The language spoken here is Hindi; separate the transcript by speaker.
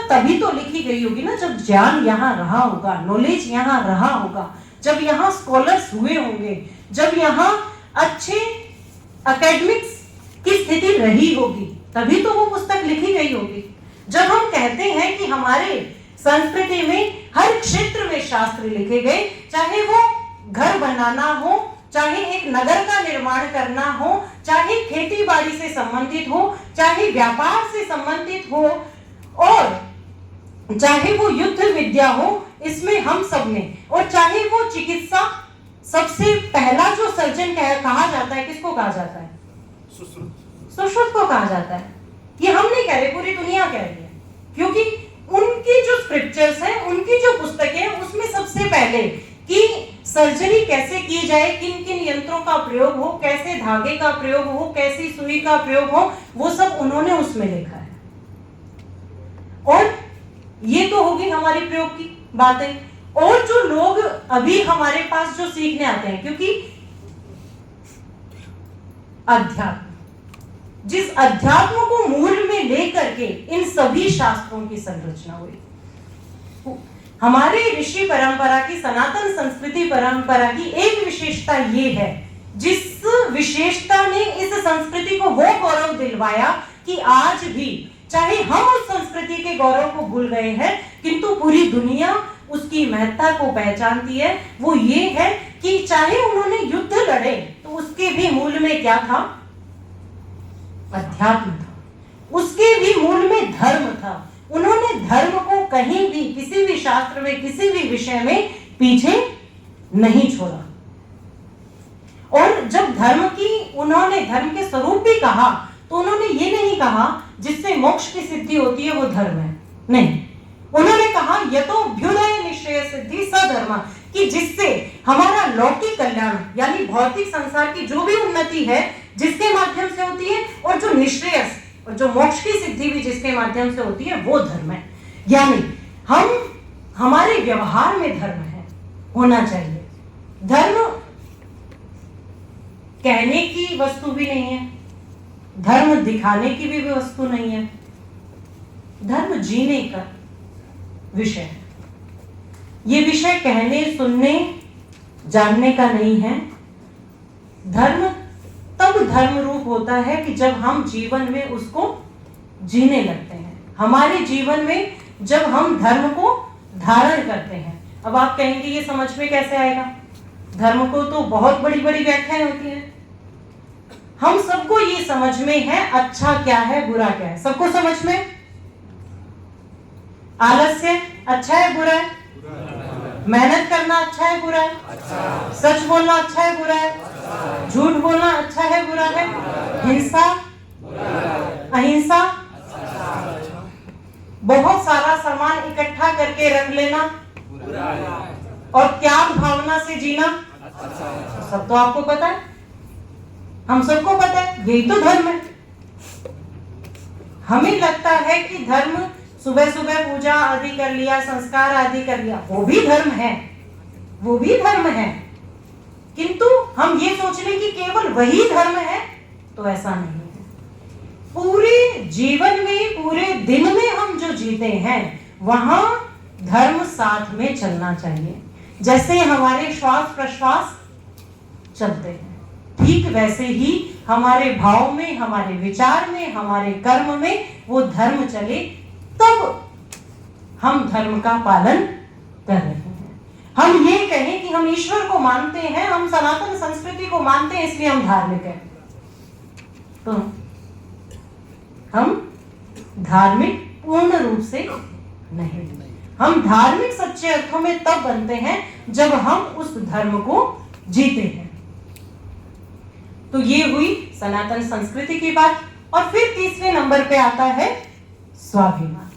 Speaker 1: पुस्तक तभी तो लिखी गई होगी ना जब ज्ञान यहाँ रहा होगा, नॉलेज यहाँ रहा होगा, जब यहाँ स्कॉलर्स हुए होंगे, जब यहाँ अच्छे एकेडमिक्स की स्थिति रही होगी, तभी तो वो पुस्तक लिखी गई होगी। जब हम कहते हैं कि हमारे संस्कृति में हर क्षेत्र में शास्त्र लिखे गए, चाहे वो घर बनाना हो, चाहे एक नगर का निर्माण करना हो, चाहे खेती बाड़ी से संबंधित हो, चाहे व्यापार से संबंधित हो, और चाहे वो युद्ध विद्या हो, इसमें हम सब ने, और चाहे वो चिकित्सा, सबसे पहला जो सर्जन कहा जाता है, किसको कहा जाता है? सुश्रुत को कहा जाता है। ये हम नहीं कह रहे, पूरी दुनिया कह रही है, क्योंकि उनकी जो स्क्रिप्चर्स हैं, उनकी जो पुस्तकें हैं, उसमें सबसे पहले कि सर्जरी कैसे की जाए, किन किन यंत्रों का प्रयोग हो, कैसे धागे का प्रयोग हो, कैसी सुई का प्रयोग हो, वो सब उन्होंने उसमें लिखा है। और ये तो होगी हमारी प्रयोग की बातें। और जो लोग अभी हमारे पास जो सीखने आते हैं, क्योंकि अध्यात्म, जिस अध्यात्म को मूल में लेकर के इन सभी शास्त्रों की संरचना हुई। हमारे ऋषि परंपरा की, सनातन संस्कृति परंपरा की एक विशेषता ये है, जिस विशेषता ने इस संस्कृति को वो गौरव दिलवाया कि आज भी चाहे हम उस संस्कृति के गौरव को भूल गए हैं, किंतु पूरी दुनिया उसकी महत्ता को पहचानती है। वो ये है कि चाहे उन्होंने युद्ध लड़े, तो उसके भी मूल में क्या था? अध्यात्म था। उसके भी मूल में धर्म था। उन्होंने धर्म को कहीं भी, किसी भी शास्त्र में, किसी भी विषय में पीछे नहीं छोड़ा। और जब उन्होंने धर्म के स्वरूप भी कहा, तो उन्होंने ये नहीं कहा जिससे मोक्ष की सिद्धि होती है वो धर्म है, नहीं। उन्होंने कहा यतोऽभ्युदय निश्चय सिद्धि सधर्म, कि जिससे हमारा लौकिक कल्याण यानी भौतिक संसार की जो भी उन्नति है, जिसके माध्यम से होती है, और जो निश्रेयस और जो मोक्ष की सिद्धि भी जिसके माध्यम से होती है, वो धर्म है। यानी हमारे व्यवहार में धर्म है, होना चाहिए। धर्म कहने की वस्तु भी नहीं है, धर्म दिखाने की भी वस्तु नहीं है, धर्म जीने का विषय है। ये विषय कहने, सुनने, जानने का नहीं है। धर्म तब धर्म रूप होता है कि जब हम जीवन में उसको जीने लगते हैं, हमारे जीवन में जब हम धर्म को धारण करते हैं। अब आप कहेंगे ये समझ में कैसे आएगा? धर्म को तो बहुत बड़ी बड़ी व्याख्याएं होती हैं। हम सबको ये समझ में है अच्छा क्या है, बुरा क्या है, सबको समझ में। आलस्य अच्छा है, बुरा है? मेहनत करना अच्छा है, बुरा है? अच्छा। सच बोलना अच्छा है, बुरा है? अच्छा। झूठ बोलना अच्छा है, बुरा है? हिंसा, अहिंसा, अच्छा। बहुत सारा सामान इकट्ठा करके रख लेना और त्याग भावना से जीना, अच्छा। सब तो आपको पता है, हम सबको पता है, यही तो धर्म है। हमें लगता है कि धर्म सुबह सुबह पूजा आदि कर लिया, संस्कार आदि कर लिया, वो भी धर्म है, वो भी धर्म है। किंतु हम ये सोच लें कि केवल वही धर्म है, तो ऐसा नहीं है। पूरे जीवन में, पूरे दिन में हम जो जीते हैं, वहां धर्म साथ में चलना चाहिए। जैसे हमारे श्वास प्रश्वास चलते हैं, ठीक वैसे ही हमारे भाव में, हमारे विचार में, हमारे कर्म में वो धर्म चले, तब हम धर्म का पालन कर रहे हैं। हम ये कहें कि हम ईश्वर को मानते हैं, हम सनातन संस्कृति को मानते हैं, इसलिए हम धार्मिक हैं, तो हम धार्मिक पूर्ण रूप से नहीं। हम धार्मिक सच्चे अर्थों में तब बनते हैं जब हम उस धर्म को जीते हैं। तो ये हुई सनातन संस्कृति की बात। और फिर तीसरे नंबर पे आता है स्वाभिमान।